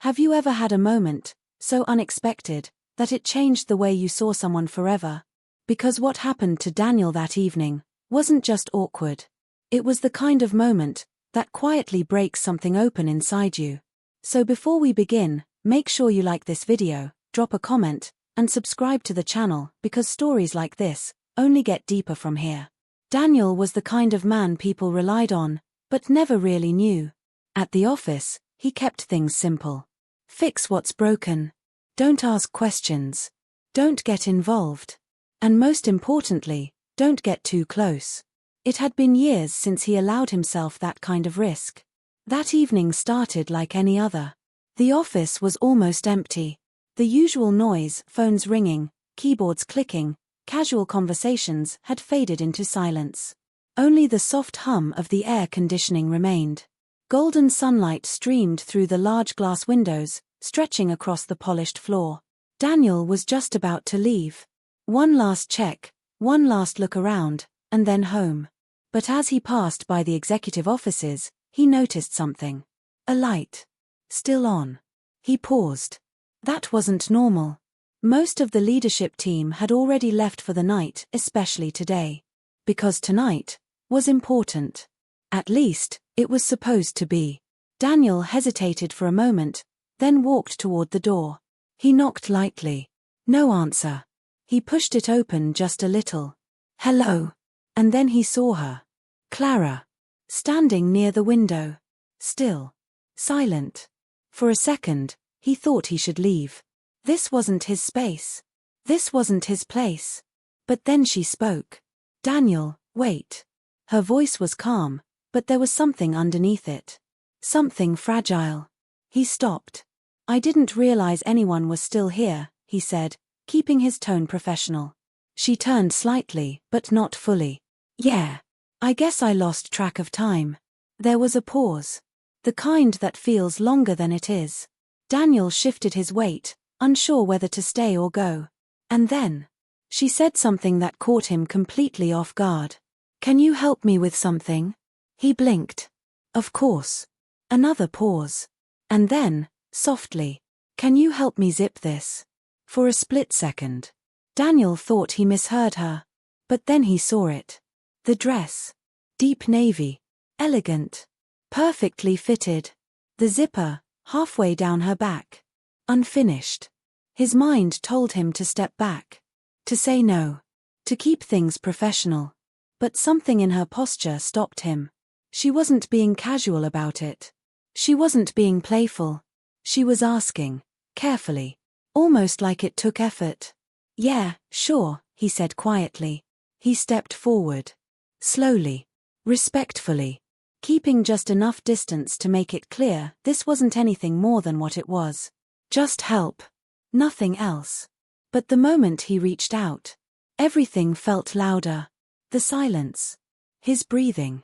Have you ever had a moment, so unexpected, that it changed the way you saw someone forever? Because what happened to Daniel that evening wasn't just awkward. It was the kind of moment that quietly breaks something open inside you. So before we begin, make sure you like this video, drop a comment, and subscribe to the channel, because stories like this only get deeper from here. Daniel was the kind of man people relied on, but never really knew. At the office, he kept things simple. Fix what's broken. Don't ask questions. Don't get involved. And most importantly, don't get too close. It had been years since he allowed himself that kind of risk. That evening started like any other. The office was almost empty. The usual noise, phones ringing, keyboards clicking, casual conversations had faded into silence. Only the soft hum of the air conditioning remained. Golden sunlight streamed through the large glass windows, stretching across the polished floor. Daniel was just about to leave. One last check, one last look around, and then home. But as he passed by the executive offices, he noticed something. A light. Still on. He paused. That wasn't normal. Most of the leadership team had already left for the night, especially today. Because tonight was important. At least, it was supposed to be. Daniel hesitated for a moment, then walked toward the door. He knocked lightly. No answer. He pushed it open just a little. Hello. And then he saw her. Clara. Standing near the window. Still. Silent. For a second, he thought he should leave. This wasn't his space. This wasn't his place. But then she spoke. Daniel, wait. Her voice was calm, but there was something underneath it. Something fragile. He stopped. I didn't realize anyone was still here, he said, keeping his tone professional. She turned slightly, but not fully. Yeah. I guess I lost track of time. There was a pause. The kind that feels longer than it is. Daniel shifted his weight, unsure whether to stay or go. And then she said something that caught him completely off guard. Can you help me with something? He blinked. Of course. Another pause. And then, softly, can you help me zip this? For a split second, Daniel thought he misheard her. But then he saw it. The dress. Deep navy. Elegant. Perfectly fitted. The zipper, halfway down her back. Unfinished. His mind told him to step back. To say no. To keep things professional. But something in her posture stopped him. She wasn't being casual about it. She wasn't being playful. She was asking, carefully. Almost like it took effort. Yeah, sure, he said quietly. He stepped forward. Slowly. Respectfully. Keeping just enough distance to make it clear this wasn't anything more than what it was. Just help. Nothing else. But the moment he reached out, everything felt louder. The silence. His breathing.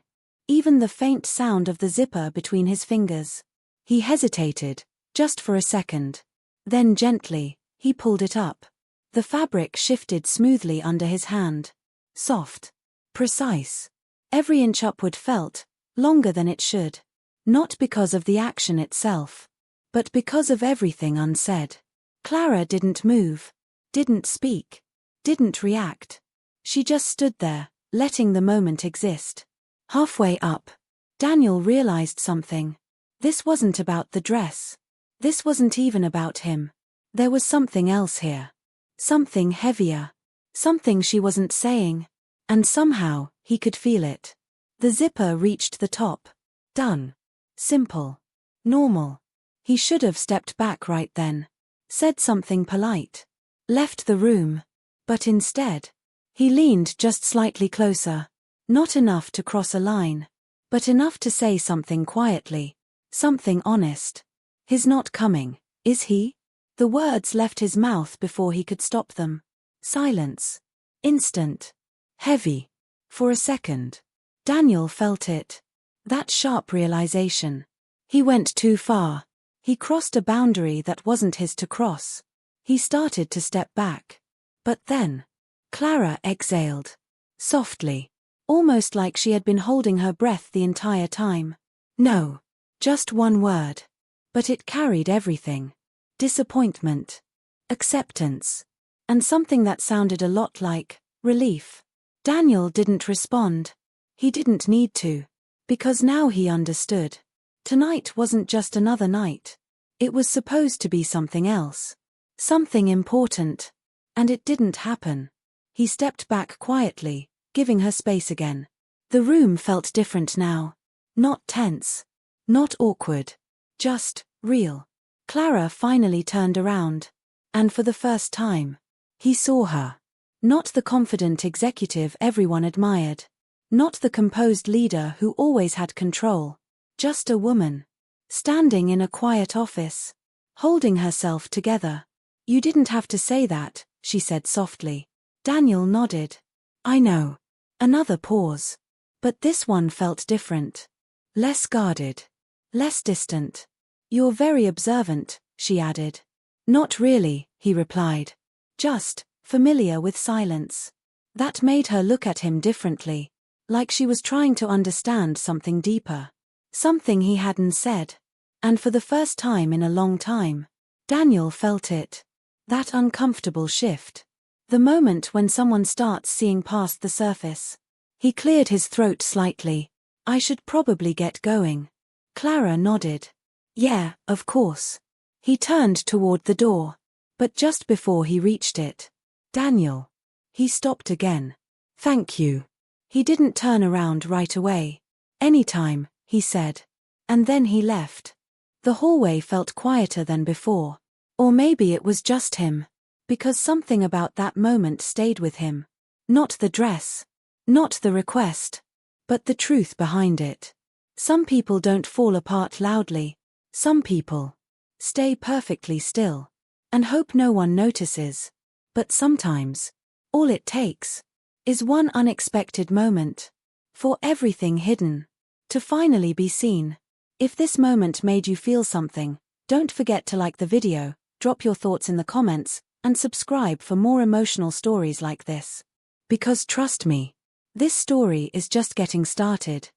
Even the faint sound of the zipper between his fingers. He hesitated, just for a second. Then gently, he pulled it up. The fabric shifted smoothly under his hand. Soft. Precise. Every inch upward felt longer than it should. Not because of the action itself, but because of everything unsaid. Clara didn't move. Didn't speak. Didn't react. She just stood there, letting the moment exist. Halfway up, Daniel realized something. This wasn't about the dress. This wasn't even about him. There was something else here. Something heavier. Something she wasn't saying. And somehow, he could feel it. The zipper reached the top. Done. Simple. Normal. He should have stepped back right then. Said something polite. Left the room. But instead, he leaned just slightly closer. Not enough to cross a line. But enough to say something quietly. Something honest. He's not coming, is he? The words left his mouth before he could stop them. Silence. Instant. Heavy. For a second. Daniel felt it. That sharp realization. He went too far. He crossed a boundary that wasn't his to cross. He started to step back. But then, Clara exhaled. Softly. Almost like she had been holding her breath the entire time. No. Just one word. But it carried everything. Disappointment. Acceptance. And something that sounded a lot like relief. Daniel didn't respond. He didn't need to. Because now he understood. Tonight wasn't just another night. It was supposed to be something else. Something important. And it didn't happen. He stepped back quietly, giving her space again. The room felt different now. Not tense. Not awkward. Just real. Clara finally turned around. And for the first time, he saw her. Not the confident executive everyone admired. Not the composed leader who always had control. Just a woman. Standing in a quiet office. Holding herself together. You didn't have to say that, she said softly. Daniel nodded. I know. Another pause. But this one felt different. Less guarded. Less distant. You're very observant, she added. Not really, he replied. Just familiar with silence. That made her look at him differently. Like she was trying to understand something deeper. Something he hadn't said. And for the first time in a long time, Daniel felt it. That uncomfortable shift. The moment when someone starts seeing past the surface. He cleared his throat slightly. I should probably get going. Clara nodded. Yeah, of course. He turned toward the door. But just before he reached it. Daniel. He stopped again. Thank you. He didn't turn around right away. Anytime, he said. And then he left. The hallway felt quieter than before. Or maybe it was just him. Because something about that moment stayed with him. Not the dress. Not the request. But the truth behind it. Some people don't fall apart loudly. Some people stay perfectly still. And hope no one notices. But sometimes, all it takes is one unexpected moment. For everything hidden to finally be seen. If this moment made you feel something, don't forget to like the video, drop your thoughts in the comments, and subscribe for more emotional stories like this. Because trust me, this story is just getting started.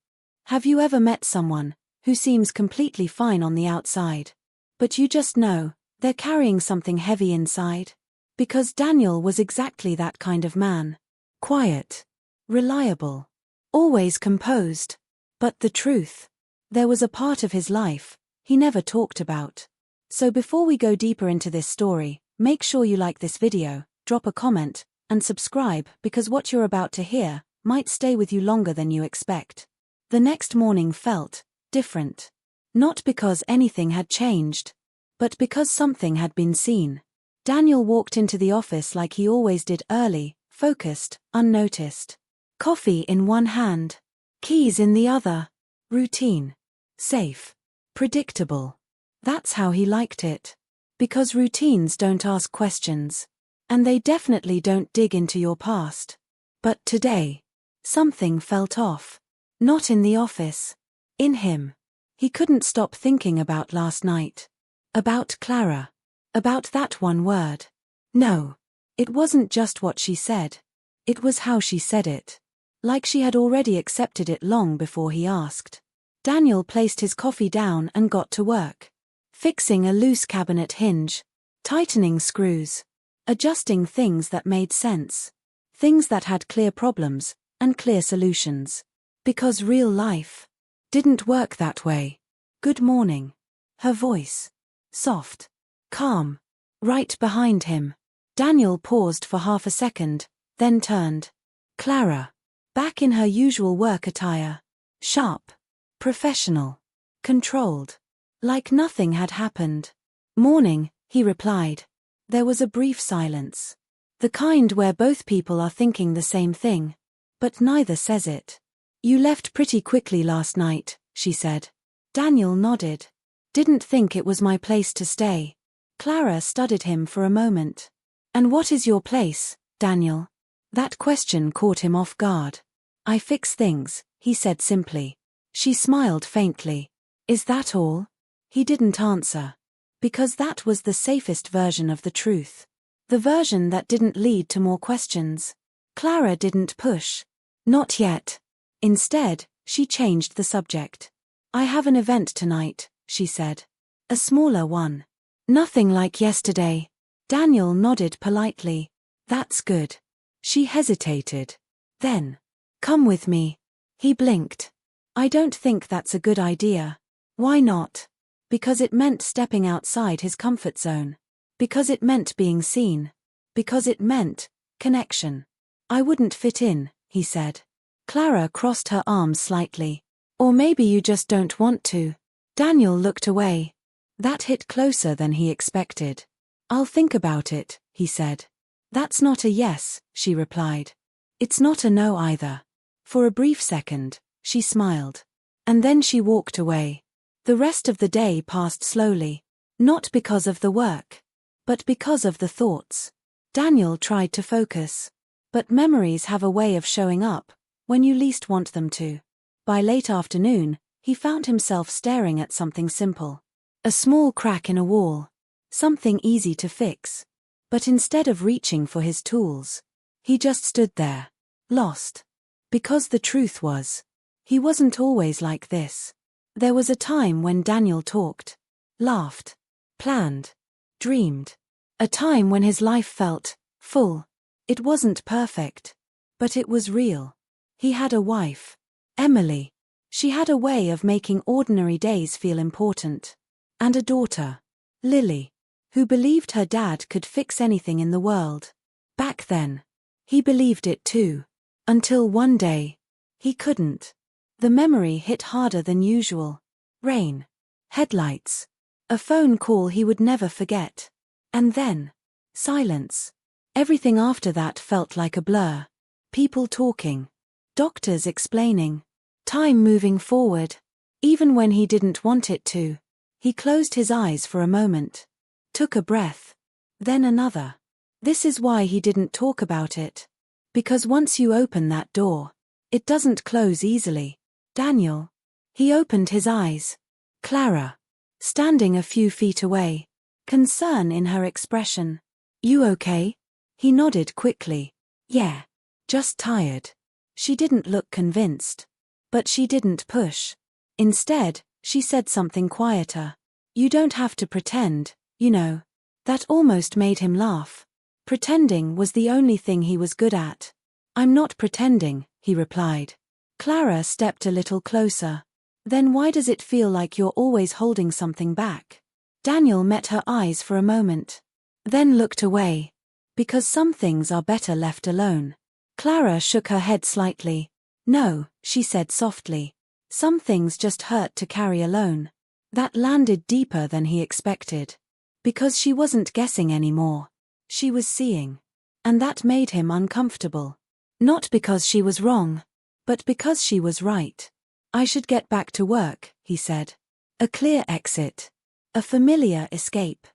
Have you ever met someone who seems completely fine on the outside, but you just know they're carrying something heavy inside? Because Daniel was exactly that kind of man. Quiet. Reliable. Always composed. But the truth. There was a part of his life he never talked about. So before we go deeper into this story, make sure you like this video, drop a comment, and subscribe because what you're about to hear might stay with you longer than you expect. The next morning felt different. Not because anything had changed, but because something had been seen. Daniel walked into the office like he always did, early, focused, unnoticed. Coffee in one hand. Keys in the other. Routine. Safe. Predictable. That's how he liked it. Because routines don't ask questions. And they definitely don't dig into your past. But today, something felt off. Not in the office. In him. He couldn't stop thinking about last night. About Clara. About that one word. No. It wasn't just what she said. It was how she said it. Like she had already accepted it long before he asked. Daniel placed his coffee down and got to work. Fixing a loose cabinet hinge. Tightening screws. Adjusting things that made sense. Things that had clear problems and clear solutions. Because real life didn't work that way. Good morning. Her voice. Soft. Calm. Right behind him. Daniel paused for half a second, then turned. Clara. Back in her usual work attire. Sharp. Professional. Controlled. Like nothing had happened. Morning, he replied. There was a brief silence. The kind where both people are thinking the same thing. But neither says it. You left pretty quickly last night, she said. Daniel nodded. Didn't think it was my place to stay. Clara studied him for a moment. And what is your place, Daniel? That question caught him off guard. I fix things, he said simply. She smiled faintly. Is that all? He didn't answer. Because that was the safest version of the truth. The version that didn't lead to more questions. Clara didn't push. Not yet. Instead, she changed the subject. I have an event tonight, she said. A smaller one. Nothing like yesterday. Daniel nodded politely. That's good. She hesitated. Then, come with me. He blinked. I don't think that's a good idea. Why not? Because it meant stepping outside his comfort zone. Because it meant being seen. Because it meant connection. I wouldn't fit in, he said. Clara crossed her arms slightly. Or maybe you just don't want to. Daniel looked away. That hit closer than he expected. I'll think about it, he said. That's not a yes, she replied. It's not a no either. For a brief second, she smiled. And then she walked away. The rest of the day passed slowly. Not because of the work, but because of the thoughts. Daniel tried to focus. But memories have a way of showing up when you least want them to. By late afternoon, he found himself staring at something simple. A small crack in a wall. Something easy to fix. But instead of reaching for his tools, he just stood there, lost. Because the truth was, he wasn't always like this. There was a time when Daniel talked, laughed, planned, dreamed. A time when his life felt full. It wasn't perfect, but it was real. He had a wife, Emily. She had a way of making ordinary days feel important. And a daughter, Lily, who believed her dad could fix anything in the world. Back then, he believed it too. Until one day, he couldn't. The memory hit harder than usual. Rain. Headlights. A phone call he would never forget. And then, silence. Everything after that felt like a blur. People talking. Doctors explaining. Time moving forward. Even when he didn't want it to. He closed his eyes for a moment. Took a breath. Then another. This is why he didn't talk about it. Because once you open that door, it doesn't close easily. Daniel. He opened his eyes. Clara. Standing a few feet away. Concern in her expression. You okay? He nodded quickly. Yeah. Just tired. She didn't look convinced. But she didn't push. Instead, she said something quieter. You don't have to pretend, you know. That almost made him laugh. Pretending was the only thing he was good at. I'm not pretending, he replied. Clara stepped a little closer. Then why does it feel like you're always holding something back? Daniel met her eyes for a moment. Then looked away. Because some things are better left alone. Clara shook her head slightly. No, she said softly. Some things just hurt to carry alone. That landed deeper than he expected. Because she wasn't guessing anymore. She was seeing. And that made him uncomfortable. Not because she was wrong, but because she was right. I should get back to work, he said. A clear exit. A familiar escape.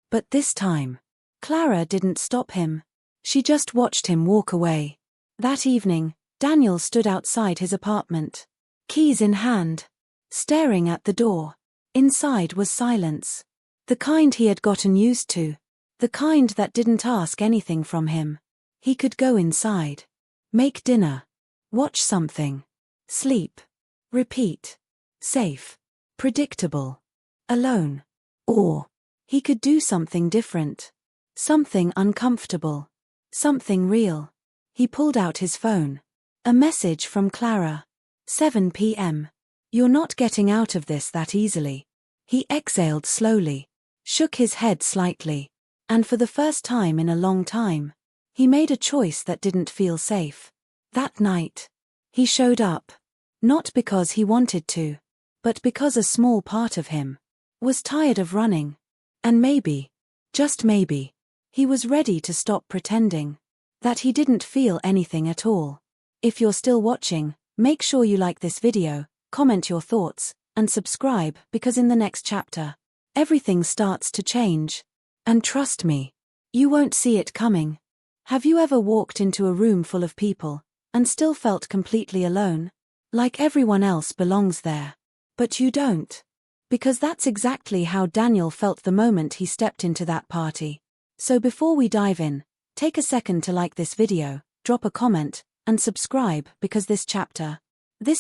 But this time, Clara didn't stop him. She just watched him walk away. That evening, Daniel stood outside his apartment. Keys in hand. Staring at the door. Inside was silence. The kind he had gotten used to. The kind that didn't ask anything from him. He could go inside. Make dinner. Watch something. Sleep. Repeat. Safe. Predictable. Alone. Or, he could do something different. Something uncomfortable. Something real. He pulled out his phone. A message from Clara. 7 p.m. You're not getting out of this that easily. He exhaled slowly. Shook his head slightly. And for the first time in a long time, he made a choice that didn't feel safe. That night, he showed up. Not because he wanted to, but because a small part of him was tired of running. And maybe, just maybe, he was ready to stop pretending that he didn't feel anything at all. If you're still watching, make sure you like this video, comment your thoughts, and subscribe because in the next chapter, everything starts to change. And trust me, you won't see it coming. Have you ever walked into a room full of people and still felt completely alone? Like everyone else belongs there. But you don't. Because that's exactly how Daniel felt the moment he stepped into that party. So before we dive in, take a second to like this video, drop a comment, and subscribe because this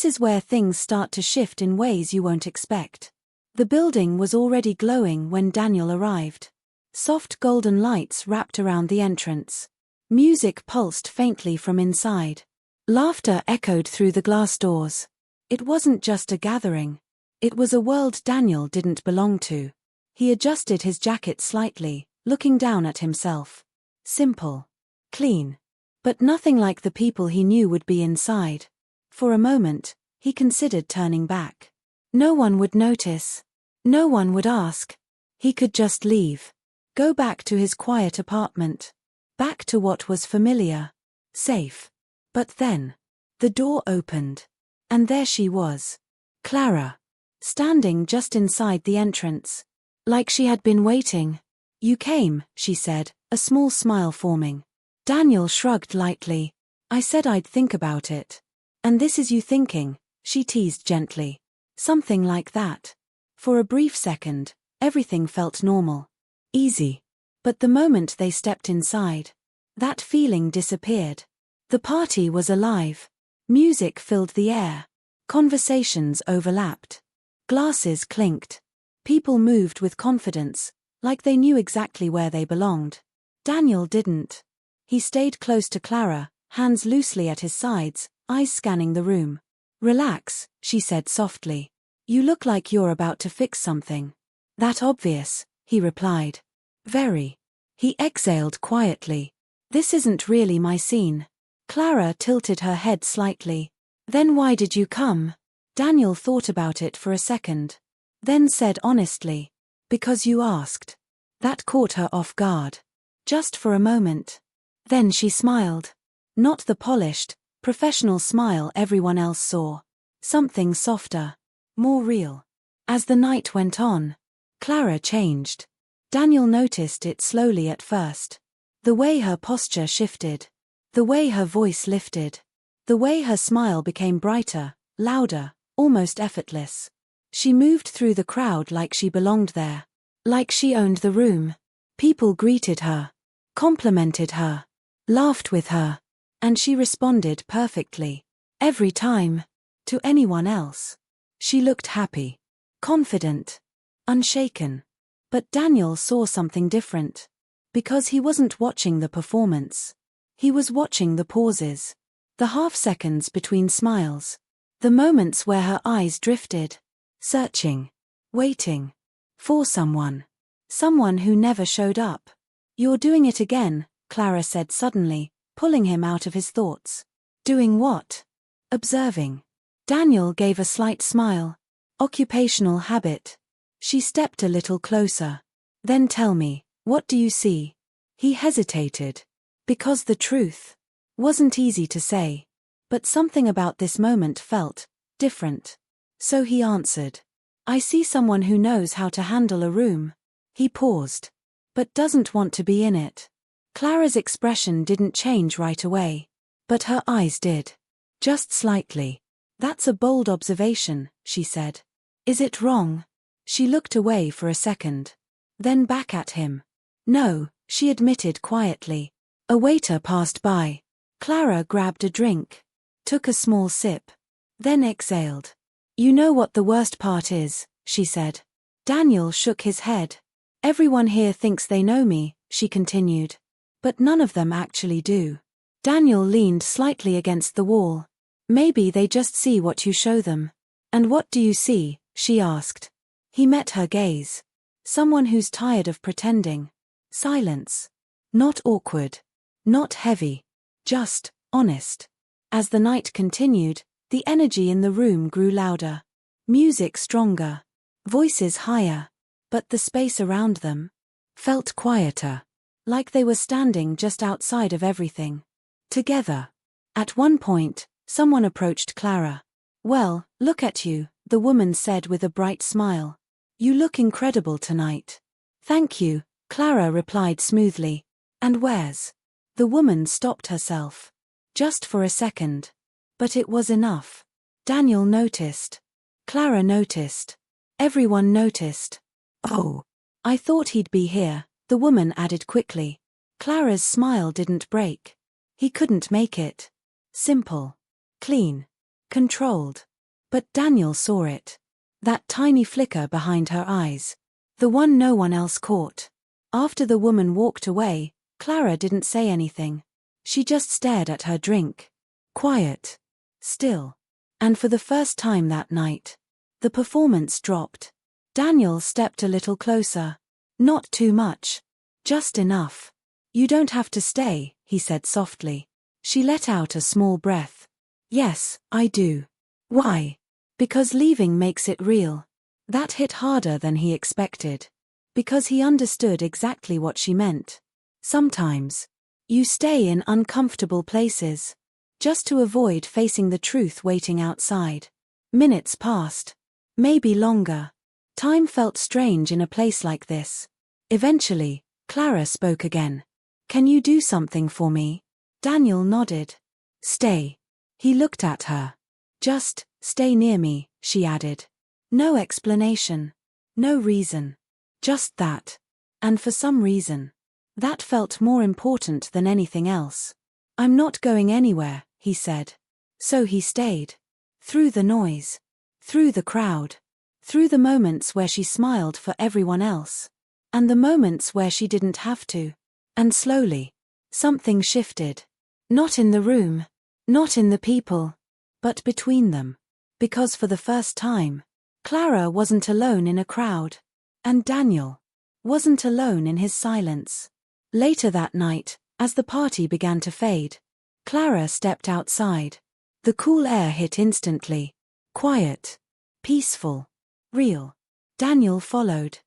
is where things start to shift in ways you won't expect. The building was already glowing when Daniel arrived. Soft golden lights wrapped around the entrance. Music pulsed faintly from inside. Laughter echoed through the glass doors. It wasn't just a gathering. It was a world Daniel didn't belong to. He adjusted his jacket slightly, looking down at himself. Simple. Clean. But nothing like the people he knew would be inside. For a moment, he considered turning back. No one would notice. No one would ask. He could just leave. Go back to his quiet apartment. Back to what was familiar. Safe. But then, the door opened. And there she was. Clara. Standing just inside the entrance. Like she had been waiting. You came, she said, a small smile forming. Daniel shrugged lightly. I said I'd think about it. And this is you thinking, she teased gently. Something like that. For a brief second, everything felt normal. Easy. But the moment they stepped inside, that feeling disappeared. The party was alive. Music filled the air. Conversations overlapped. Glasses clinked. People moved with confidence, like they knew exactly where they belonged. Daniel didn't. He stayed close to Clara, hands loosely at his sides, eyes scanning the room. Relax, she said softly. You look like you're about to fix something. That obvious, he replied. Very. He exhaled quietly. This isn't really my scene. Clara tilted her head slightly. Then why did you come? Daniel thought about it for a second. Then said honestly. Because you asked. That caught her off guard. Just for a moment. Then she smiled. Not the polished, professional smile everyone else saw. Something softer. More real. As the night went on, Clara changed. Daniel noticed it slowly at first. The way her posture shifted. The way her voice lifted. The way her smile became brighter, louder, almost effortless. She moved through the crowd like she belonged there. Like she owned the room. People greeted her. Complimented her. Laughed with her. And she responded perfectly. Every time. To anyone else. She looked happy. Confident. Unshaken. But Daniel saw something different. Because he wasn't watching the performance. He was watching the pauses. The half-seconds between smiles. The moments where her eyes drifted. Searching. Waiting. For someone. Someone who never showed up. You're doing it again, Clara said suddenly, pulling him out of his thoughts. Doing what? Observing. Daniel gave a slight smile. Occupational habit. She stepped a little closer. Then tell me, what do you see? He hesitated. Because the truth wasn't easy to say. But something about this moment felt different. So he answered. I see someone who knows how to handle a room. He paused. But doesn't want to be in it. Clara's expression didn't change right away. But her eyes did. Just slightly. That's a bold observation, she said. Is it wrong? She looked away for a second. Then back at him. No, she admitted quietly. A waiter passed by. Clara grabbed a drink. Took a small sip. Then exhaled. You know what the worst part is, she said. Daniel shook his head. Everyone here thinks they know me, she continued. But none of them actually do. Daniel leaned slightly against the wall. Maybe they just see what you show them. And what do you see? She asked. He met her gaze. Someone who's tired of pretending. Silence. Not awkward. Not heavy. Just honest. As the night continued, the energy in the room grew louder. Music stronger. Voices higher. But the space around them felt quieter. Like they were standing just outside of everything. Together. At one point, someone approached Clara. Well, look at you, the woman said with a bright smile. You look incredible tonight. Thank you, Clara replied smoothly. And where's? The woman stopped herself. Just for a second. But it was enough. Daniel noticed. Clara noticed. Everyone noticed. Oh. I thought he'd be here, the woman added quickly. Clara's smile didn't break. He couldn't make it. Simple. Clean. Controlled. But Daniel saw it. That tiny flicker behind her eyes. The one no one else caught. After the woman walked away, Clara didn't say anything. She just stared at her drink. Quiet. Still. And for the first time that night, the performance dropped. Daniel stepped a little closer. Not too much. Just enough. You don't have to stay, he said softly. She let out a small breath. Yes, I do. Why? Because leaving makes it real. That hit harder than he expected. Because he understood exactly what she meant. Sometimes, you stay in uncomfortable places, just to avoid facing the truth waiting outside. Minutes passed. Maybe longer. Time felt strange in a place like this. Eventually, Clara spoke again. Can you do something for me? Daniel nodded. Stay. He looked at her. Just, stay near me, she added. No explanation. No reason. Just that. And for some reason, that felt more important than anything else. I'm not going anywhere, he said. So he stayed. Through the noise. Through the crowd. Through the moments where she smiled for everyone else. And the moments where she didn't have to. And slowly, something shifted. Not in the room. Not in the people. But between them. Because for the first time, Clara wasn't alone in a crowd. And Daniel wasn't alone in his silence. Later that night, as the party began to fade, Clara stepped outside. The cool air hit instantly. Quiet. Peaceful. Real. Daniel followed.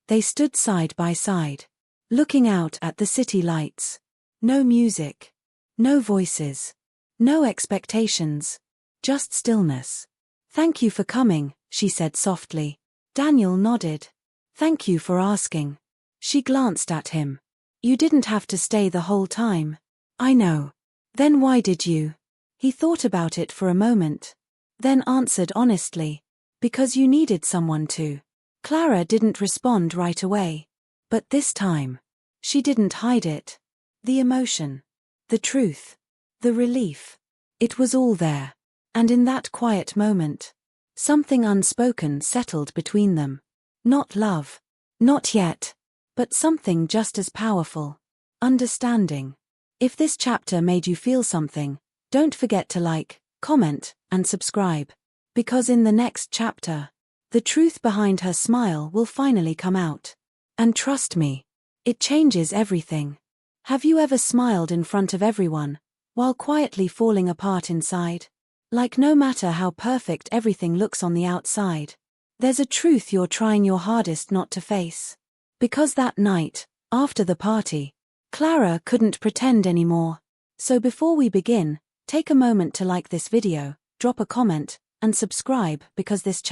They stood side by side, looking out at the city lights. No music. No voices. No expectations. Just stillness. Thank you for coming, she said softly. Daniel nodded. Thank you for asking. She glanced at him. You didn't have to stay the whole time. I know. Then why did you? He thought about it for a moment. Then answered honestly. Because you needed someone to. Clara didn't respond right away. But this time, she didn't hide it. The emotion. The truth. The relief. It was all there. And in that quiet moment, something unspoken settled between them. Not love. Not yet. But something just as powerful. Understanding. If this chapter made you feel something, don't forget to like, comment, and subscribe. Because in the next chapter, the truth behind her smile will finally come out. And trust me, it changes everything. Have you ever smiled in front of everyone, while quietly falling apart inside? Like no matter how perfect everything looks on the outside, there's a truth you're trying your hardest not to face. Because that night, after the party, Clara couldn't pretend anymore. So before we begin, take a moment to like this video, drop a comment, and subscribe because this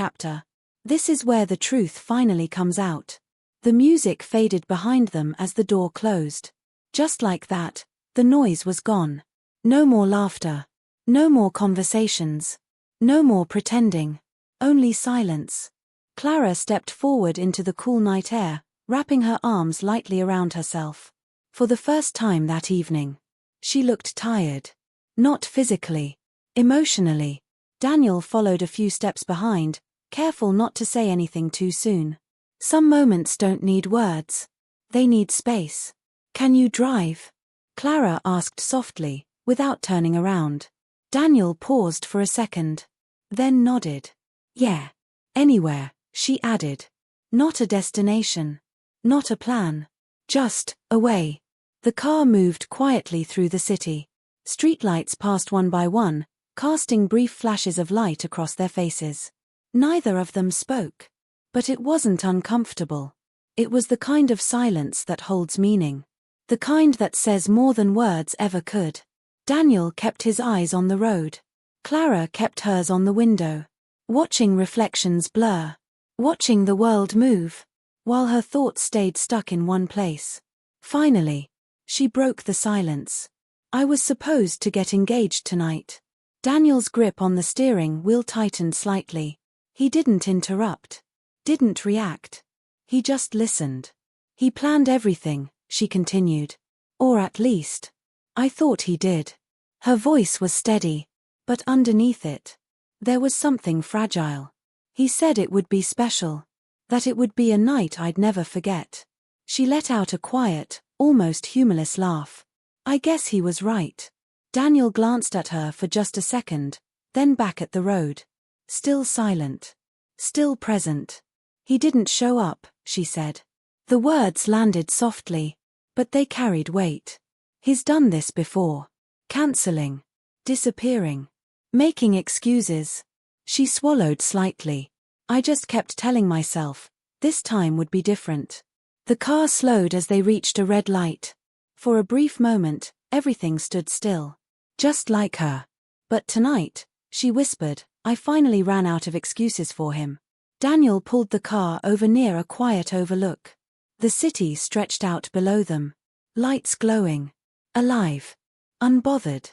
is where the truth finally comes out. The music faded behind them as the door closed. Just like that, the noise was gone. No more laughter. No more conversations. No more pretending. Only silence. Clara stepped forward into the cool night air, wrapping her arms lightly around herself. For the first time that evening, she looked tired. Not physically. Emotionally. Daniel followed a few steps behind, careful not to say anything too soon. Some moments don't need words. They need space. Can you drive? Clara asked softly, without turning around. Daniel paused for a second. Then nodded. Yeah. Anywhere, she added. Not a destination. Not a plan. Just, away. The car moved quietly through the city. Streetlights passed one by one, casting brief flashes of light across their faces. Neither of them spoke. But it wasn't uncomfortable. It was the kind of silence that holds meaning. The kind that says more than words ever could. Daniel kept his eyes on the road. Clara kept hers on the window. Watching reflections blur. Watching the world move. While her thoughts stayed stuck in one place. Finally, she broke the silence. I was supposed to get engaged tonight. Daniel's grip on the steering wheel tightened slightly. He didn't interrupt. Didn't react. He just listened. He planned everything, she continued. Or at least, I thought he did. Her voice was steady, but underneath it, there was something fragile. He said it would be special. That it would be a night I'd never forget. She let out a quiet, almost humorless laugh. I guess he was right. Daniel glanced at her for just a second, then back at the road. Still silent. Still present. He didn't show up, she said. The words landed softly, but they carried weight. He's done this before. Canceling. Disappearing. Making excuses. She swallowed slightly. I just kept telling myself, this time would be different. The car slowed as they reached a red light. For a brief moment, everything stood still. Just like her. But tonight, she whispered, I finally ran out of excuses for him. Daniel pulled the car over near a quiet overlook. The city stretched out below them. Lights glowing. Alive. Unbothered.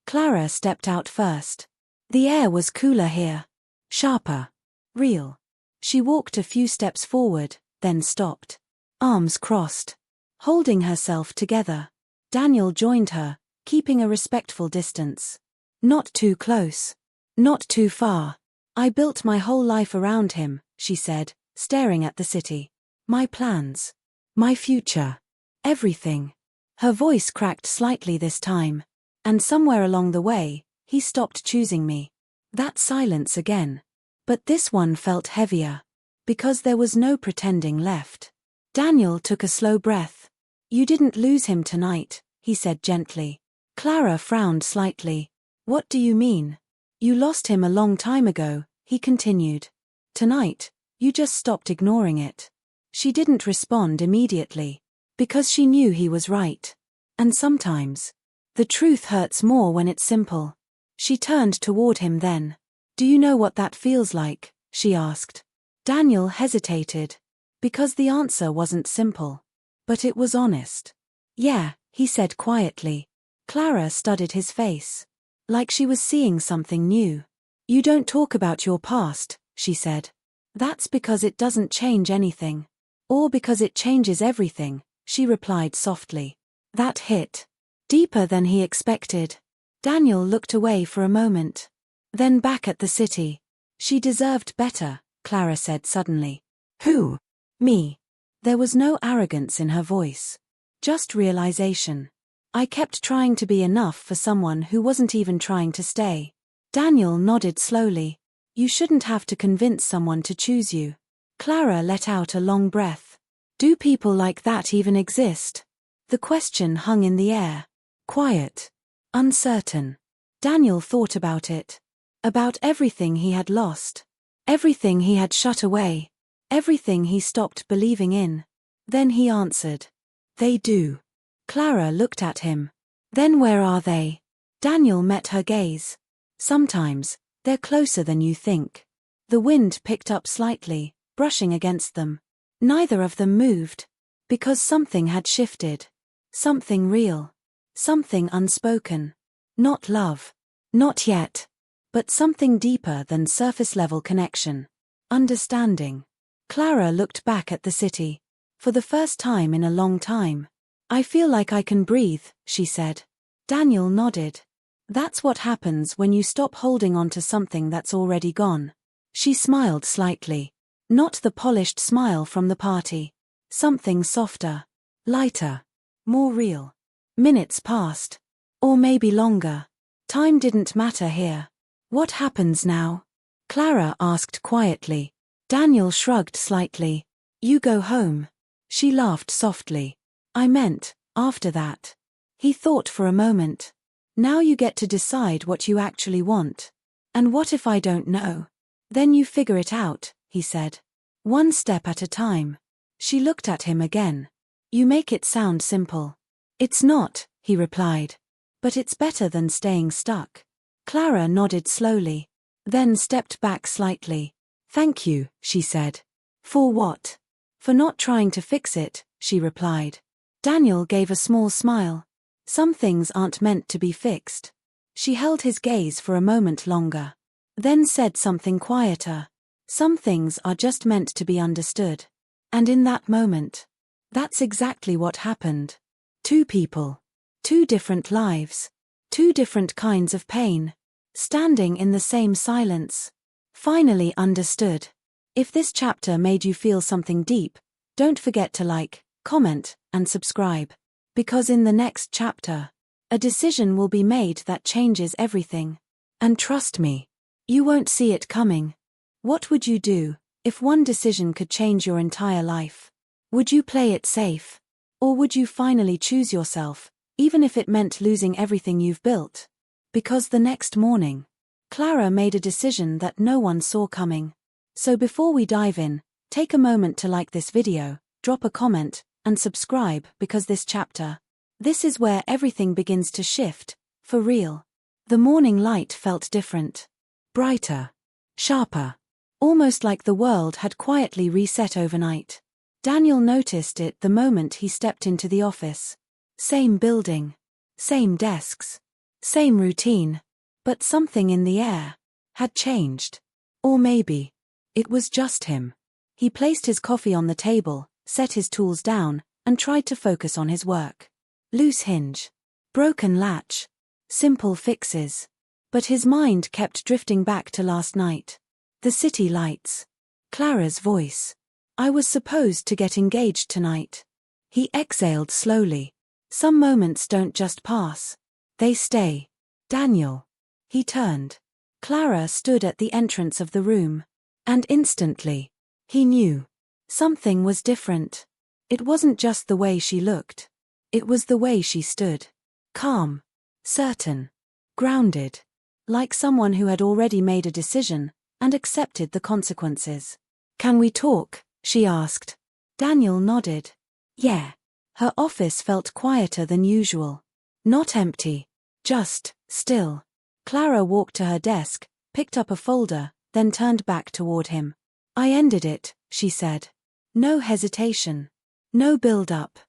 Clara stepped out first. The air was cooler here. Sharper. Real. She walked a few steps forward, then stopped. Arms crossed. Holding herself together. Daniel joined her, keeping a respectful distance. Not too close. Not too far. I built my whole life around him, she said, staring at the city. My plans. My future. Everything. Her voice cracked slightly this time. And somewhere along the way, he stopped choosing me. That silence again. But this one felt heavier. Because there was no pretending left. Daniel took a slow breath. You didn't lose him tonight, he said gently. Clara frowned slightly. What do you mean? You lost him a long time ago, he continued. Tonight, you just stopped ignoring it. She didn't respond immediately. Because she knew he was right. And sometimes, the truth hurts more when it's simple. She turned toward him then. Do you know what that feels like? She asked. Daniel hesitated. Because the answer wasn't simple. But it was honest. Yeah, he said quietly. Clara studied his face. Like she was seeing something new. You don't talk about your past, she said. That's because it doesn't change anything. Or because it changes everything, she replied softly. That hit. Deeper than he expected. Daniel looked away for a moment. Then back at the city. She deserved better, Clara said suddenly. Who? Me. There was no arrogance in her voice. Just realization. I kept trying to be enough for someone who wasn't even trying to stay. Daniel nodded slowly. You shouldn't have to convince someone to choose you. Clara let out a long breath. Do people like that even exist? The question hung in the air. Quiet. Uncertain. Daniel thought about it. About everything he had lost. Everything he had shut away. Everything he stopped believing in. Then he answered. They do. Clara looked at him. Then where are they? Daniel met her gaze. Sometimes, they're closer than you think. The wind picked up slightly, brushing against them. Neither of them moved. Because something had shifted. Something real. Something unspoken. Not love. Not yet. But something deeper than surface-level connection. Understanding. Clara looked back at the city. For the first time in a long time. I feel like I can breathe, she said. Daniel nodded. That's what happens when you stop holding on to something that's already gone. She smiled slightly. Not the polished smile from the party. Something softer. Lighter. More real. Minutes passed. Or maybe longer. Time didn't matter here. What happens now? Clara asked quietly. Daniel shrugged slightly. You go home. She laughed softly. I meant, after that. He thought for a moment. Now you get to decide what you actually want. And what if I don't know? Then you figure it out, he said. One step at a time. She looked at him again. You make it sound simple. It's not, he replied. But it's better than staying stuck. Clara nodded slowly. Then stepped back slightly. Thank you, she said. For what? For not trying to fix it, she replied. Daniel gave a small smile. Some things aren't meant to be fixed. She held his gaze for a moment longer. Then said something quieter. Some things are just meant to be understood. And in that moment, that's exactly what happened. Two people. Two different lives. Two different kinds of pain. Standing in the same silence. Finally understood. If this chapter made you feel something deep, don't forget to like, comment, and subscribe. Because in the next chapter, a decision will be made that changes everything. And trust me, you won't see it coming. What would you do if one decision could change your entire life? Would you play it safe? Or would you finally choose yourself, even if it meant losing everything you've built? Because the next morning, Clara made a decision that no one saw coming. So before we dive in, take a moment to like this video, drop a comment, and subscribe because this is where everything begins to shift, for real. The morning light felt different. Brighter. Sharper. Almost like the world had quietly reset overnight. Daniel noticed it the moment he stepped into the office. Same building. Same desks. Same routine. But something in the air had changed. Or maybe it was just him. He placed his coffee on the table, set his tools down, and tried to focus on his work. Loose hinge. Broken latch. Simple fixes. But his mind kept drifting back to last night. The city lights. Clara's voice. I was supposed to get engaged tonight. He exhaled slowly. Some moments don't just pass. They stay. Daniel. He turned. Clara stood at the entrance of the room. And instantly, he knew. Something was different. It wasn't just the way she looked. It was the way she stood. Calm. Certain. Grounded. Like someone who had already made a decision and accepted the consequences. Can we talk? She asked. Daniel nodded. Yeah. Her office felt quieter than usual. Not empty. Just still. Clara walked to her desk, picked up a folder, then turned back toward him. I ended it, she said. No hesitation. No build-up.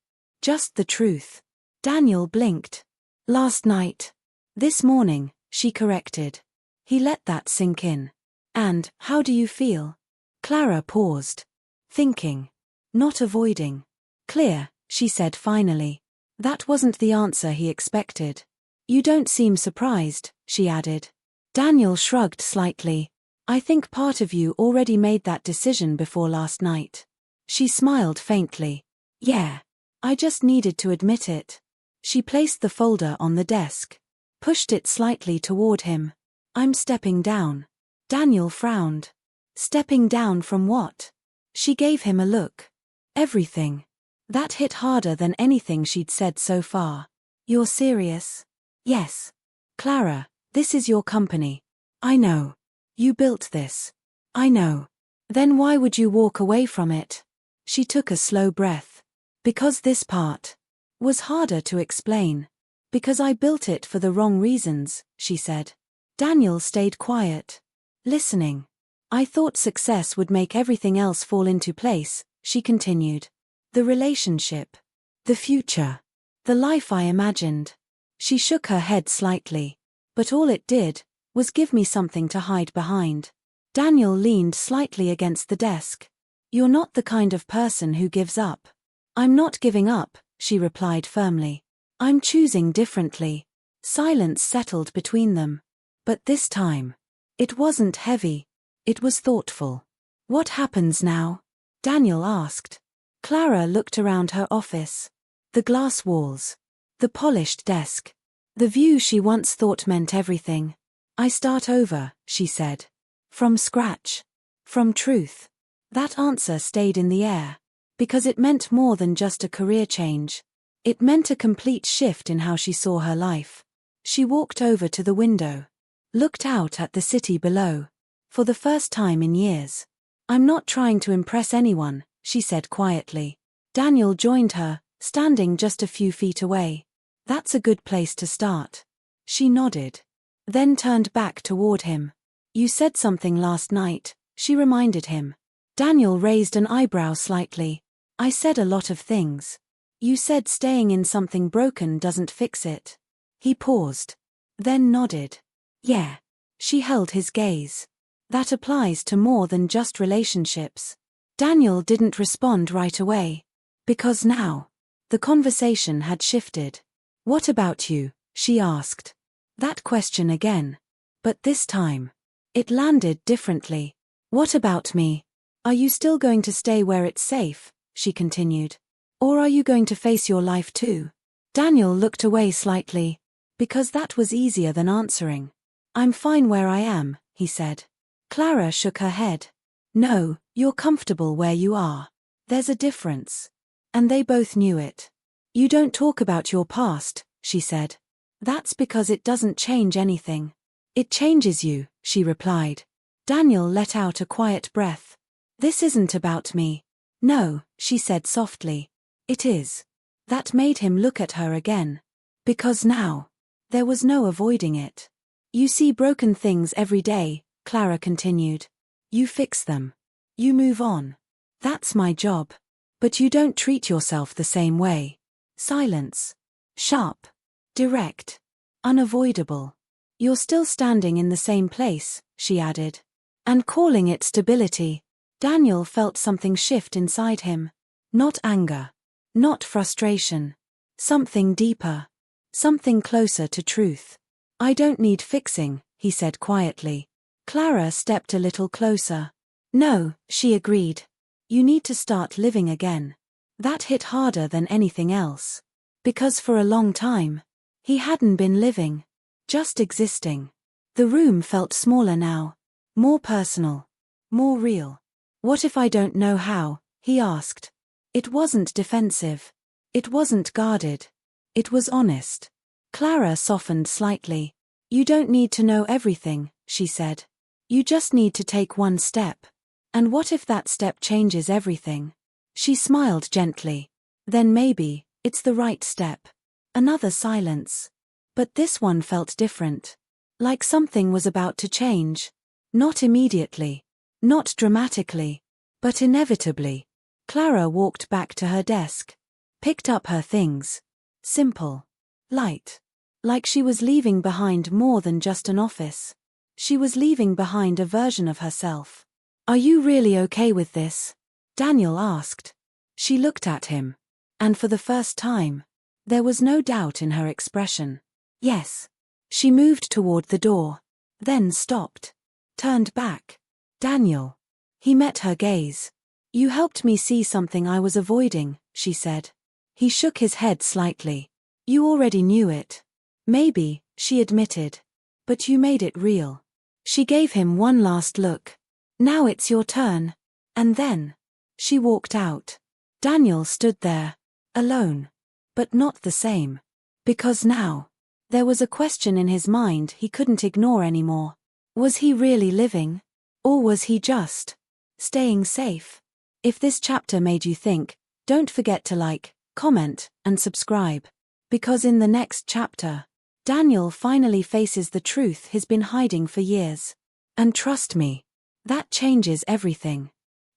Just the truth. Daniel blinked. Last night. This morning, she corrected. He let that sink in. And, how do you feel? Clara paused. Thinking. Not avoiding. Clear, she said finally. That wasn't the answer he expected. You don't seem surprised, she added. Daniel shrugged slightly. I think part of you already made that decision before last night. She smiled faintly. Yeah. I just needed to admit it. She placed the folder on the desk. Pushed it slightly toward him. I'm stepping down. Daniel frowned. Stepping down from what? She gave him a look. Everything. That hit harder than anything she'd said so far. You're serious? Yes. Clara, this is your company. I know. You built this. I know. Then why would you walk away from it? She took a slow breath. Because this part was harder to explain. Because I built it for the wrong reasons, she said. Daniel stayed quiet. Listening. I thought success would make everything else fall into place, she continued. The relationship. The future. The life I imagined. She shook her head slightly. But all it did was give me something to hide behind. Daniel leaned slightly against the desk. You're not the kind of person who gives up. I'm not giving up, she replied firmly. I'm choosing differently. Silence settled between them. But this time, it wasn't heavy. It was thoughtful. What happens now? Daniel asked. Clara looked around her office. The glass walls. The polished desk. The view she once thought meant everything. I start over, she said. From scratch. From truth. That answer stayed in the air. Because it meant more than just a career change. It meant a complete shift in how she saw her life. She walked over to the window. Looked out at the city below. For the first time in years. I'm not trying to impress anyone, she said quietly. Daniel joined her, standing just a few feet away. That's a good place to start. She nodded. Then turned back toward him. You said something last night, she reminded him. Daniel raised an eyebrow slightly. I said a lot of things. You said staying in something broken doesn't fix it. He paused. Then nodded. Yeah. She held his gaze. That applies to more than just relationships. Daniel didn't respond right away. Because now, the conversation had shifted. What about you? She asked. That question again. But this time, It landed differently. What about me? Are you still going to stay where it's safe? She continued. Or are you going to face your life too? Daniel looked away slightly, because that was easier than answering. I'm fine where I am, he said. Clara shook her head. No, you're comfortable where you are. There's a difference. And they both knew it. You don't talk about your past, she said. That's because it doesn't change anything. It changes you, she replied. Daniel let out a quiet breath. This isn't about me. No, she said softly. It is. That made him look at her again. Because now, there was no avoiding it. You see broken things every day, Clara continued. You fix them. You move on. That's my job. But you don't treat yourself the same way. Silence. Sharp. Direct. Unavoidable. You're still standing in the same place, she added. And calling it stability. Daniel felt something shift inside him. Not anger. Not frustration. Something deeper. Something closer to truth. I don't need fixing, he said quietly. Clara stepped a little closer. No, she agreed. You need to start living again. That hit harder than anything else. Because for a long time, he hadn't been living. Just existing. The room felt smaller now. More personal. More real. What if I don't know how? He asked. It wasn't defensive. It wasn't guarded. It was honest. Clara softened slightly. You don't need to know everything, she said. You just need to take one step. And what if that step changes everything? She smiled gently. Then maybe, it's the right step. Another silence. But this one felt different. Like something was about to change. Not immediately. Not dramatically. But inevitably. Clara walked back to her desk. Picked up her things. Simple. Light. Like she was leaving behind more than just an office. She was leaving behind a version of herself. Are you really okay with this? Daniel asked. She looked at him. And for the first time, there was no doubt in her expression. Yes. She moved toward the door. Then stopped. Turned back. Daniel. He met her gaze. You helped me see something I was avoiding, she said. He shook his head slightly. You already knew it. Maybe, she admitted. But you made it real. She gave him one last look. Now it's your turn. And then, she walked out. Daniel stood there. Alone. But not the same. Because now, there was a question in his mind he couldn't ignore anymore. Was he really living? Or was he just staying safe? If this chapter made you think, don't forget to like, comment, and subscribe. Because in the next chapter, Daniel finally faces the truth he's been hiding for years. And trust me, that changes everything.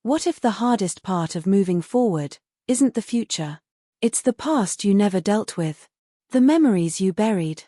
What if the hardest part of moving forward isn't the future? It's the past you never dealt with. The memories you buried.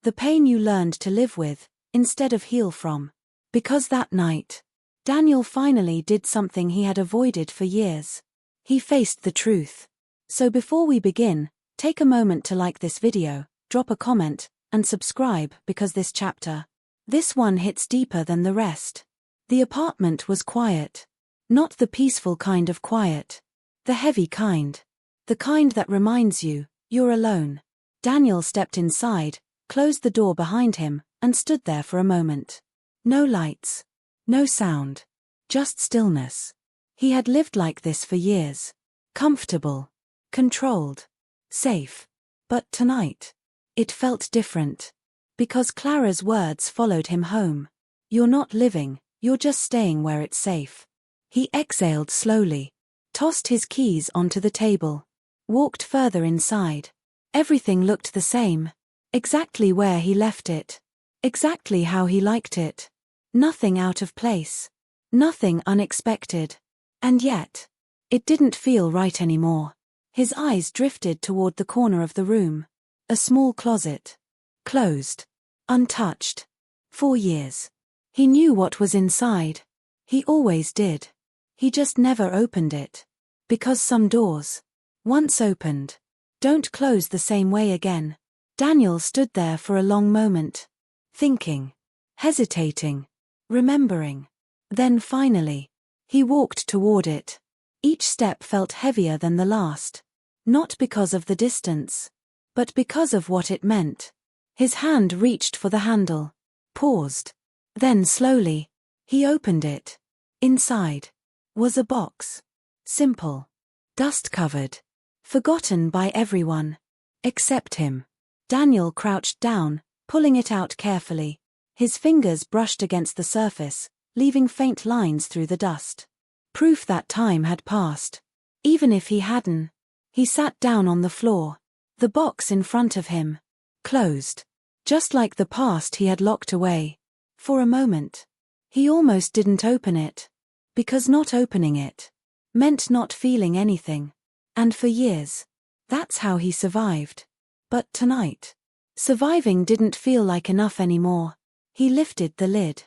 The pain you learned to live with, instead of heal from. Because that night, Daniel finally did something he had avoided for years. He faced the truth. So before we begin, take a moment to like this video, drop a comment, and subscribe because this one hits deeper than the rest. The apartment was quiet. Not the peaceful kind of quiet. The heavy kind. The kind that reminds you, you're alone. Daniel stepped inside, closed the door behind him, and stood there for a moment. No lights. No sound. Just stillness. He had lived like this for years. Comfortable. Controlled. Safe. But tonight, it felt different. Because Clara's words followed him home. You're not living, you're just staying where it's safe. He exhaled slowly. Tossed his keys onto the table. Walked further inside. Everything looked the same. Exactly where he left it. Exactly how he liked it. Nothing out of place. Nothing unexpected. And yet, it didn't feel right anymore. His eyes drifted toward the corner of the room. A small closet. Closed. Untouched. 4 years. He knew what was inside. He always did. He just never opened it. Because some doors, once opened, don't close the same way again. Daniel stood there for a long moment. Thinking. Hesitating. remembering. Then finally, he walked toward it. Each step felt heavier than the last. Not because of the distance, but because of what it meant. His hand reached for the handle, paused. Then slowly, he opened it. Inside was a box. Simple. Dust-covered. Forgotten by everyone. Except him. Daniel crouched down, pulling it out carefully. His fingers brushed against the surface, leaving faint lines through the dust. Proof that time had passed. Even if he hadn't. He sat down on the floor. The box in front of him. Closed. Just like the past he had locked away. For a moment. He almost didn't open it. Because not opening it meant not feeling anything. And for years. That's how he survived. But tonight. Surviving didn't feel like enough anymore. He lifted the lid.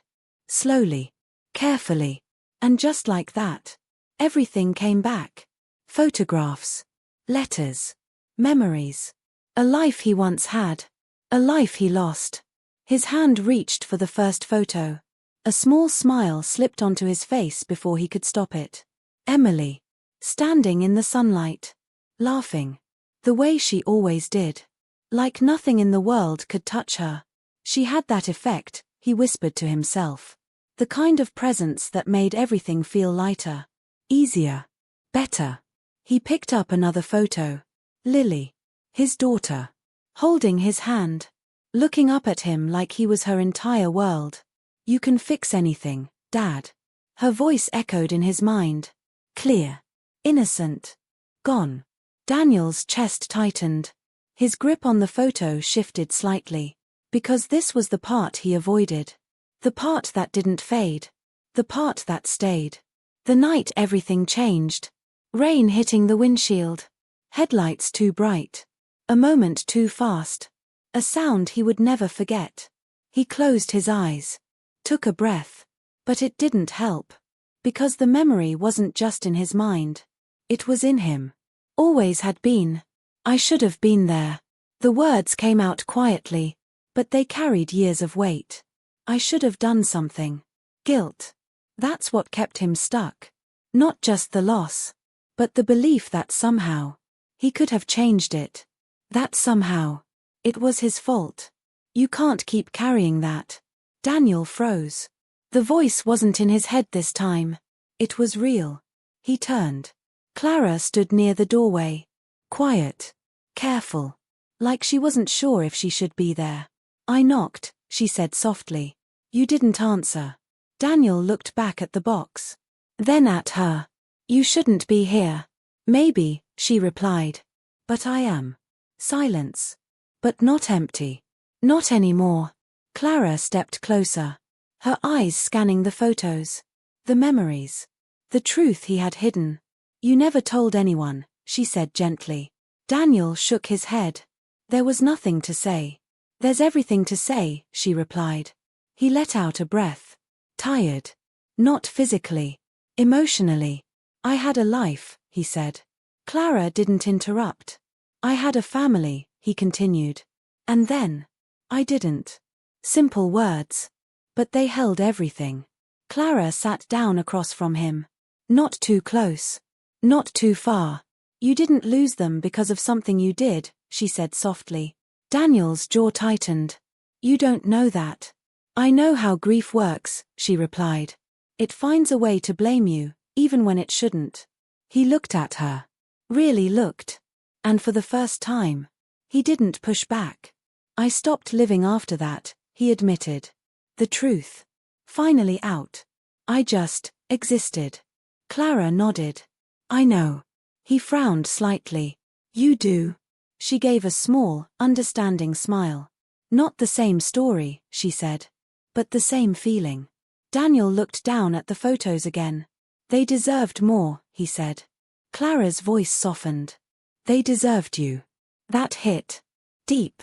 Slowly. Carefully. And just like that. Everything came back. Photographs. Letters. Memories. A life he once had. A life he lost. His hand reached for the first photo. A small smile slipped onto his face before he could stop it. Emily. Standing in the sunlight. Laughing. The way she always did. Like nothing in the world could touch her. She had that effect, he whispered to himself. The kind of presence that made everything feel lighter. Easier. Better. He picked up another photo. Lily. His daughter. Holding his hand. Looking up at him like he was her entire world. You can fix anything, Dad. Her voice echoed in his mind. Clear. Innocent. Gone. Daniel's chest tightened. His grip on the photo shifted slightly. Because this was the part he avoided. The part that didn't fade. The part that stayed. The night everything changed. Rain hitting the windshield. Headlights too bright. A moment too fast. A sound he would never forget. He closed his eyes. Took a breath. But it didn't help. Because the memory wasn't just in his mind. It was in him. Always had been. I should have been there. The words came out quietly. But they carried years of weight. I should have done something. Guilt. That's what kept him stuck. Not just the loss. But the belief that somehow. He could have changed it. That somehow. It was his fault. You can't keep carrying that. Daniel froze. The voice wasn't in his head this time. It was real. He turned. Clara stood near the doorway. Quiet. Careful. Like she wasn't sure if she should be there. I knocked, she said softly. You didn't answer. Daniel looked back at the box. Then at her. You shouldn't be here. Maybe, she replied. But I am. Silence. But not empty. Not anymore. Clara stepped closer. Her eyes scanning the photos. The memories. The truth he had hidden. You never told anyone, she said gently. Daniel shook his head. There was nothing to say. There's everything to say, she replied. He let out a breath. Tired. Not physically. Emotionally. I had a life, he said. Clara didn't interrupt. I had a family, he continued. And then. I didn't. Simple words. But they held everything. Clara sat down across from him. Not too close. Not too far. You didn't lose them because of something you did, she said softly. Daniel's jaw tightened. You don't know that. I know how grief works, she replied. It finds a way to blame you, even when it shouldn't. He looked at her. Really looked. And for the first time. He didn't push back. I stopped living after that, he admitted. The truth. Finally out. I just existed. Clara nodded. I know. He frowned slightly. You do. She gave a small, understanding smile. Not the same story, she said. But the same feeling. Daniel looked down at the photos again. They deserved more, he said. Clara's voice softened. They deserved you. That hit. Deep.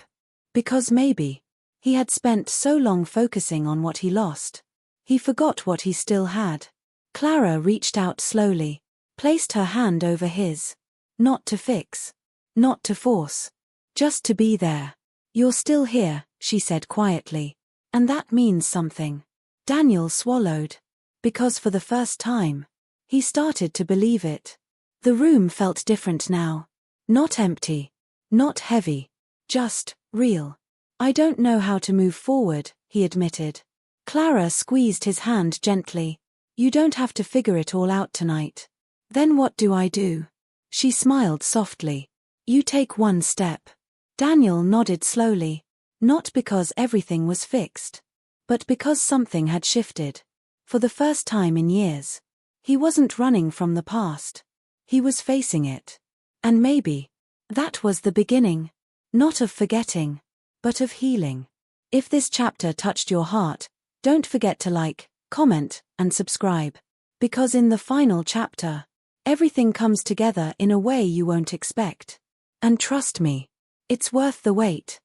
Because maybe. He had spent so long focusing on what he lost. He forgot what he still had. Clara reached out slowly. Placed her hand over his. Not to fix. Not to force. Just to be there. You're still here, she said quietly. And that means something. Daniel swallowed. Because for the first time, he started to believe it. The room felt different now. Not empty. Not heavy. Just real. I don't know how to move forward, he admitted. Clara squeezed his hand gently. You don't have to figure it all out tonight. Then what do I do? She smiled softly. You take one step. Daniel nodded slowly. Not because everything was fixed, but because something had shifted. For the first time in years. He wasn't running from the past. He was facing it. And maybe that was the beginning. Not of forgetting, but of healing. If this chapter touched your heart, don't forget to like, comment, and subscribe. Because in the final chapter, everything comes together in a way you won't expect. And trust me, it's worth the wait.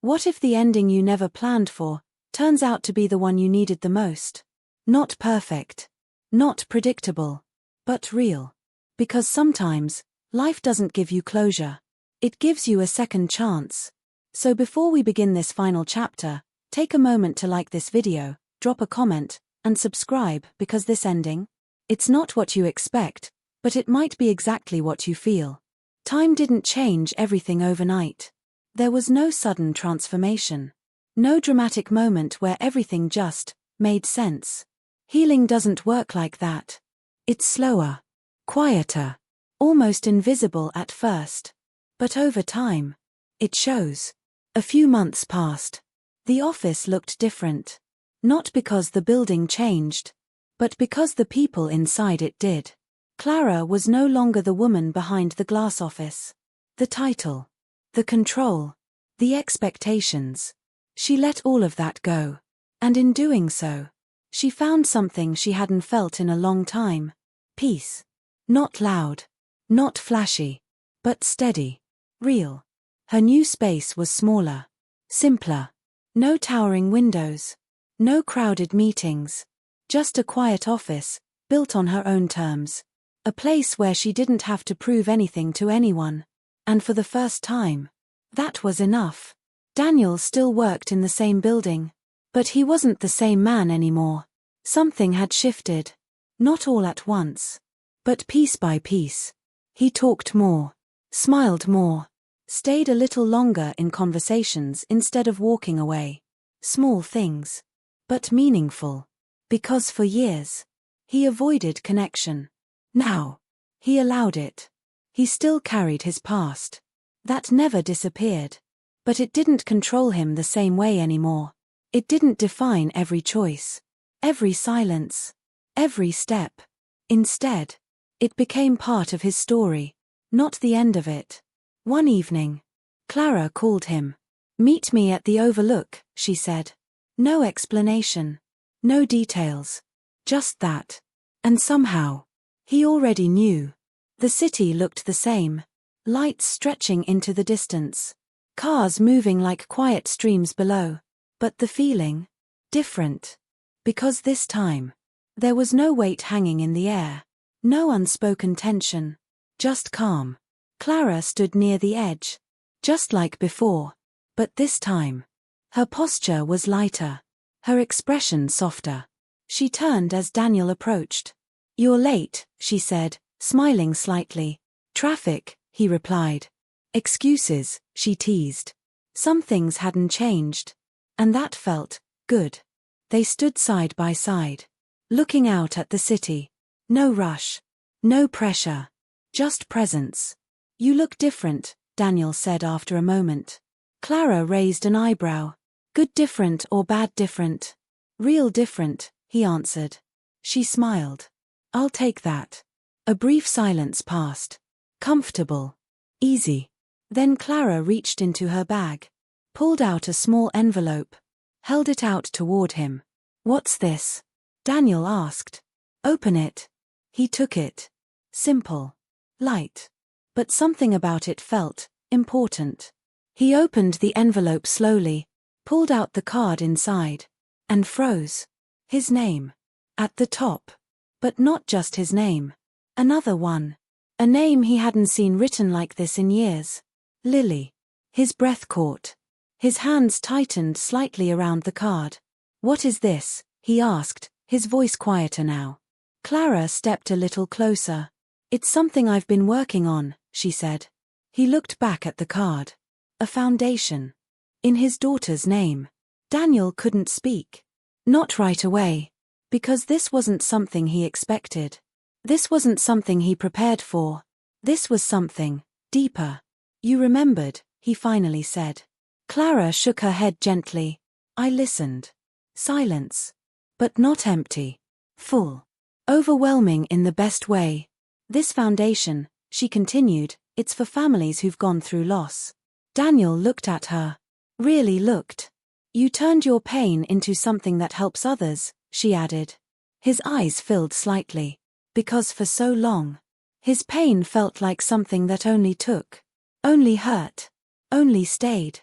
What if the ending you never planned for turns out to be the one you needed the most? Not perfect. Not predictable. But real. Because sometimes, life doesn't give you closure. It gives you a second chance. So before we begin this final chapter, take a moment to like this video, drop a comment, and subscribe because this ending, it's not what you expect, but it might be exactly what you feel. Time didn't change everything overnight. There was no sudden transformation. No dramatic moment where everything just made sense. Healing doesn't work like that. It's slower, quieter, almost invisible at first. But over time, it shows. A few months passed. The office looked different. Not because the building changed, but because the people inside it did. Clara was no longer the woman behind the glass office. The title, the control, the expectations. She let all of that go. And in doing so, she found something she hadn't felt in a long time. Peace. Not loud. Not flashy. But steady. Real. Her new space was smaller. Simpler. No towering windows. No crowded meetings. Just a quiet office, built on her own terms. A place where she didn't have to prove anything to anyone. And for the first time, that was enough. Daniel still worked in the same building. But he wasn't the same man anymore. Something had shifted. Not all at once. But piece by piece. He talked more. Smiled more. Stayed a little longer in conversations instead of walking away. Small things. But meaningful. Because for years, he avoided connection. Now, he allowed it. He still carried his past. That never disappeared. But it didn't control him the same way anymore. It didn't define every choice, every silence, every step. Instead, it became part of his story, not the end of it. One evening, Clara called him. Meet me at the Overlook, she said. No explanation. No details. Just that. And somehow, he already knew. The city looked the same. Lights stretching into the distance. Cars moving like quiet streams below. But the feeling? Different. Because this time, there was no weight hanging in the air. No unspoken tension. Just calm. Clara stood near the edge. Just like before. But this time, her posture was lighter. Her expression softer. She turned as Daniel approached. You're late, she said, smiling slightly. Traffic, he replied. Excuses, she teased. Some things hadn't changed. And that felt good. They stood side by side, looking out at the city. No rush. No pressure. Just presence. You look different, Daniel said after a moment. Clara raised an eyebrow. Good different or bad different? Real different, he answered. She smiled. I'll take that. A brief silence passed. Comfortable. Easy. Then Clara reached into her bag. Pulled out a small envelope. Held it out toward him. What's this? Daniel asked. Open it. He took it. Simple. Light. But something about it felt important. He opened the envelope slowly, pulled out the card inside, and froze. His name. At the top. But not just his name. Another one. A name he hadn't seen written like this in years. Lily. His breath caught. His hands tightened slightly around the card. What is this? he asked, his voice quieter now. Clara stepped a little closer. It's something I've been working on, she said. He looked back at the card. A foundation. In his daughter's name. Daniel couldn't speak. Not right away. Because this wasn't something he expected. This wasn't something he prepared for. This was something deeper. You remembered, he finally said. Clara shook her head gently. I listened. Silence. But not empty. Full. Overwhelming in the best way. This foundation, she continued, it's for families who've gone through loss. Daniel looked at her. Really looked. You turned your pain into something that helps others, she added. His eyes filled slightly. Because for so long, his pain felt like something that only took. Only hurt. Only stayed.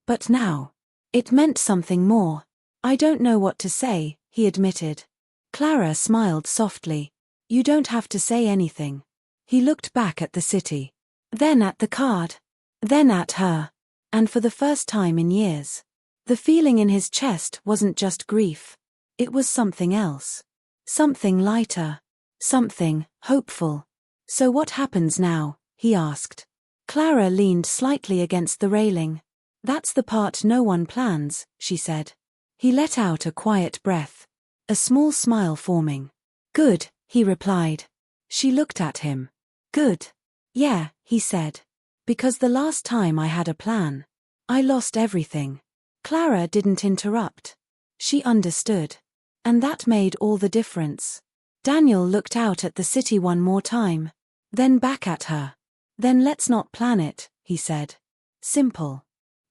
But now, it meant something more. I don't know what to say, he admitted. Clara smiled softly. You don't have to say anything. He looked back at the city. Then at the card. Then at her. And for the first time in years, the feeling in his chest wasn't just grief. It was something else. Something lighter. Something hopeful. So what happens now? He asked. Clara leaned slightly against the railing. That's the part no one plans, she said. He let out a quiet breath. A small smile forming. Good, he replied. She looked at him. Good. Yeah, he said. Because the last time I had a plan, I lost everything. Clara didn't interrupt. She understood. And that made all the difference. Daniel looked out at the city one more time. Then back at her. Then let's not plan it, he said. Simple.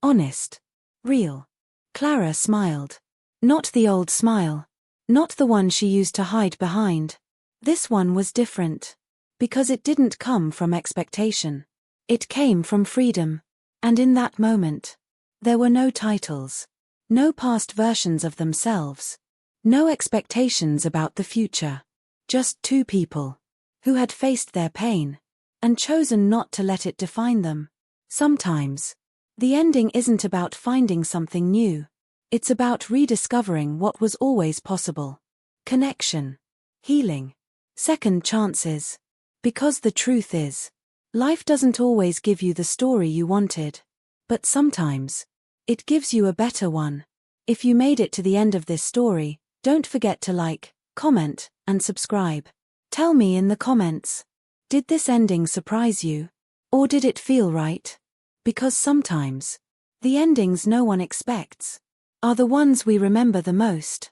Honest. Real. Clara smiled. Not the old smile. Not the one she used to hide behind. This one was different. Because it didn't come from expectation. It came from freedom. And in that moment, there were no titles. No past versions of themselves. No expectations about the future. Just two people. Who had faced their pain. And chosen not to let it define them. Sometimes, the ending isn't about finding something new. It's about rediscovering what was always possible. Connection. Healing. Second chances. Because the truth is, life doesn't always give you the story you wanted. But sometimes, it gives you a better one. If you made it to the end of this story, don't forget to like, comment, and subscribe. Tell me in the comments. Did this ending surprise you? Or did it feel right? Because sometimes, the endings no one expects are the ones we remember the most.